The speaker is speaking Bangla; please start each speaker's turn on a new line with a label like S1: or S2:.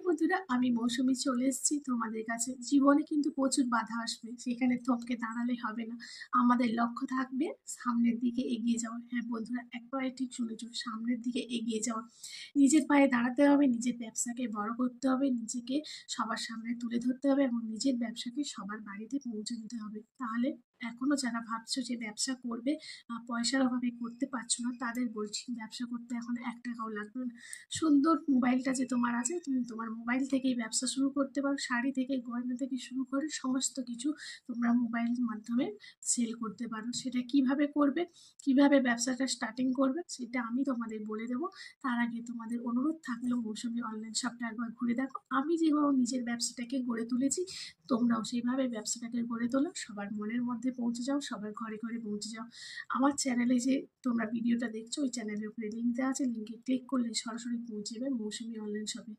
S1: বন্ধুরা, আমি মৌসুমী চলে এসেছি তোমাদের কাছে। জীবনে কিন্তু প্রচুর বাধা আসবে, সেখানে থমকে দাঁড়ালে হবে না। আমাদের লক্ষ্য থাকবে সামনের দিকে এগিয়ে যাওয়া। হ্যাঁ বন্ধুরা, একবারে ঠিক শুনেছো, সামনের দিকে এগিয়ে যাওয়া। নিজের পায়ে দাঁড়াতে হবে, নিজের ব্যবসাকে বড় করতে হবে, নিজেকে সবার সামনে তুলে ধরতে হবে এবং নিজের ব্যবসাকে সবার বাড়িতে পৌঁছে দিতে হবে। তাহলে এখনো যারা ভাবছো যে ব্যবসা করবে, পয়সার অভাবে করতে পারছো না, তাদের বলছি ব্যবসা করতে এখন 1 টাকাও লাগবে না। সুন্দর মোবাইলটা যে তোমার আছে, তুমি তোমার মোবাইল থেকেই ব্যবসা শুরু করতে পারো। শাড়ি থেকে গয়না থেকে শুরু করে সমস্ত কিছু তোমরা মোবাইলের মাধ্যমে সেল করতে পারো। সেটা কিভাবে করবে, কিভাবে ব্যবসাটা স্টার্টিং করবে, সেটা আমি তোমাদের বলে দেবো। তার আগে তোমাদের অনুরোধ থাকলো মৌসুমী অনলাইন শপটা একবার ঘুরে দেখো। আমি যেভাবে নিজের ব্যবসাটাকে গড়ে তুলেছি, তোমরাও সেইভাবে ব্যবসাটাকে গড়ে তোলো, সবার মনের মধ্যে পৌঁছে যাও, সবার ঘরে ঘরে পৌঁছে যাও। আমার চ্যানেলে যে তোমরা ভিডিওটা দেখছো, ওই চ্যানেলের উপরে লিঙ্ক দেওয়া আছে, লিঙ্কে ক্লিক করলে সরাসরি পৌঁছে যাবে মৌসুমী অনলাইন শপে।